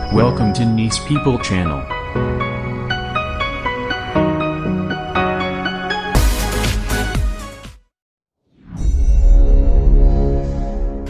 Welcome to Nice People Channel.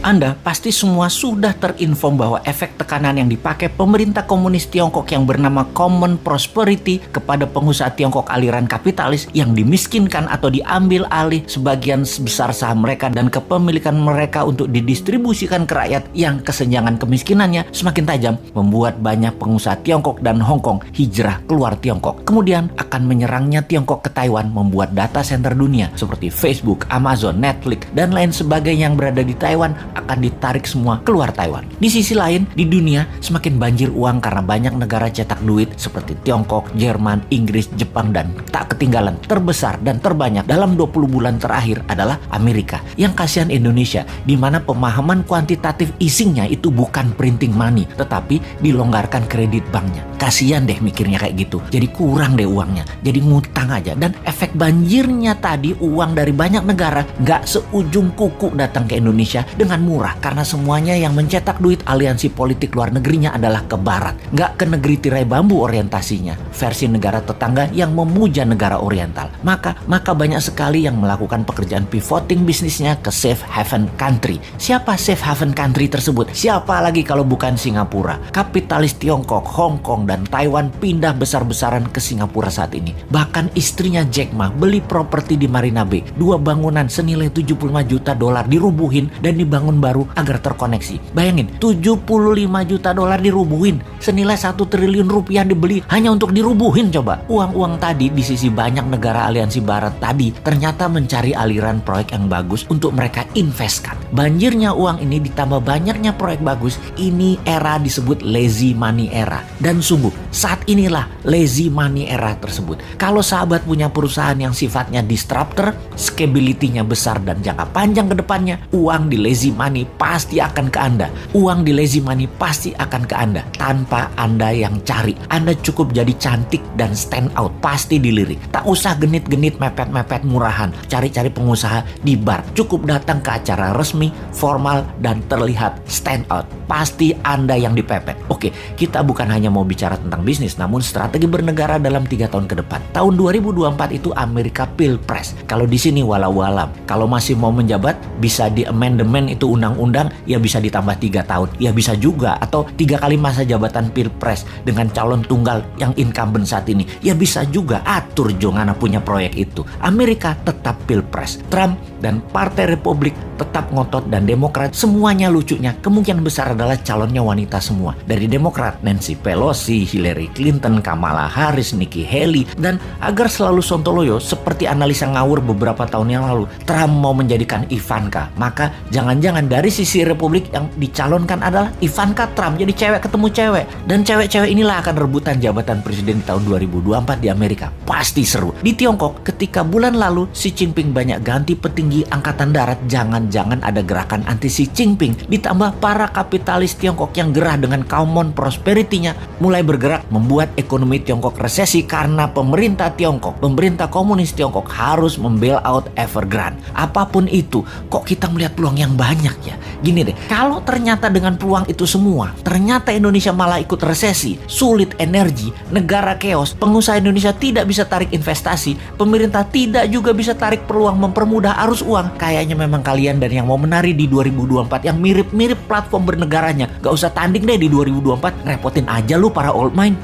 Anda pasti semua sudah terinform bahwa efek tekanan yang dipakai pemerintah komunis Tiongkok yang bernama Common Prosperity kepada pengusaha Tiongkok aliran kapitalis yang dimiskinkan atau diambil alih sebagian besar saham mereka dan kepemilikan mereka untuk didistribusikan ke rakyat yang kesenjangan kemiskinannya semakin tajam, membuat banyak pengusaha Tiongkok dan Hong Kong hijrah keluar Tiongkok. Kemudian akan menyerangnya Tiongkok ke Taiwan, membuat data center dunia seperti Facebook, Amazon, Netflix, dan lain sebagainya yang berada di Taiwan akan ditarik semua keluar Taiwan. Di sisi lain, di dunia semakin banjir uang karena banyak negara cetak duit seperti Tiongkok, Jerman, Inggris, Jepang, dan tak ketinggalan terbesar dan terbanyak dalam 20 bulan terakhir adalah Amerika. Yang kasihan Indonesia, di mana pemahaman kuantitatif easingnya itu bukan printing money, tetapi dilonggarkan kredit banknya. Kasihan deh mikirnya kayak gitu. Jadi kurang deh uangnya, jadi ngutang aja. Dan efek banjirnya tadi, uang dari banyak negara nggak seujung kuku datang ke Indonesia dengan murah, karena semuanya yang mencetak duit aliansi politik luar negerinya adalah ke barat, nggak ke negeri tirai bambu orientasinya, versi negara tetangga yang memuja negara oriental. Maka banyak sekali yang melakukan pekerjaan pivoting bisnisnya ke safe haven country. Siapa safe haven country tersebut? Siapa lagi kalau bukan Singapura? Kapitalis Tiongkok, Hong Kong, dan Taiwan pindah besar-besaran ke Singapura saat ini. Bahkan istrinya Jack Ma beli properti di Marina Bay, 2 bangunan senilai 75 juta dolar dirubuhin dan dibangun baru agar terkoneksi. Bayangin, 75 juta dolar dirubuhin, senilai 1 triliun rupiah dibeli hanya untuk dirubuhin. Coba, uang-uang tadi di sisi banyak negara aliansi barat tadi ternyata mencari aliran proyek yang bagus untuk mereka investkan. Banjirnya uang ini ditambah banyaknya proyek bagus, ini era disebut lazy money era. Dan sungguh, saat inilah lazy money era tersebut. Kalau sahabat punya perusahaan yang sifatnya disruptor, scalability-nya besar dan jangka panjang ke depannya, uang di lazy money pasti akan ke Anda. Uang di lazy money pasti akan ke Anda tanpa Anda yang cari. Anda cukup jadi cantik dan stand out, pasti dilirik. Tak usah genit-genit mepet-mepet murahan, cari-cari pengusaha di bar. Cukup datang ke acara resmi, formal, dan terlihat stand out. Pasti Anda yang dipepet. Oke, kita bukan hanya mau bicara tentang bisnis, namun strategi bernegara dalam 3 tahun ke depan. Tahun 2024 itu Amerika Pilpres. Kalau di sini walau-walam, kalau masih mau menjabat bisa di amendement itu undang-undang, ya bisa ditambah 3 tahun, ya bisa juga, atau 3 kali masa jabatan Pilpres dengan calon tunggal yang incumbent saat ini, ya bisa juga. Atur jongana punya proyek itu. Amerika tetap Pilpres. Trump dan Partai Republik tetap ngotot, dan Demokrat semuanya lucunya kemungkinan besar adalah calonnya wanita semua. Dari Demokrat, Nancy Pelosi, Hillary Clinton, Kamala Harris, Nikki Haley. Dan agar selalu sontoloyo seperti analisa ngawur beberapa tahun yang lalu, Trump mau menjadikan Ivanka. Maka jangan-jangan dari sisi Republik yang dicalonkan adalah Ivanka Trump, jadi cewek ketemu cewek. Dan cewek-cewek inilah akan rebutan jabatan presiden di tahun 2024 di Amerika. Pasti seru. Di Tiongkok, ketika bulan lalu Xi Jinping banyak ganti petinggi angkatan darat, jangan-jangan ada gerakan anti Xi Jinping. Ditambah para kapitalis Tiongkok yang gerah dengan Common Prosperity-nya mulai bergerak, membuat ekonomi Tiongkok resesi karena pemerintah Tiongkok, pemerintah komunis Tiongkok harus membail out Evergrande. Apapun itu, kok kita melihat peluang yang banyak ya? Gini deh, kalau ternyata dengan peluang itu semua, ternyata Indonesia malah ikut resesi, sulit energi, negara chaos, pengusaha Indonesia tidak bisa tarik investasi, pemerintah tidak juga bisa tarik peluang mempermudah arus uang. Kayaknya memang kalian dan yang mau menari di 2024 yang mirip-mirip platform bernegaranya, gak usah tanding deh di 2024, repotin aja lu para old mind.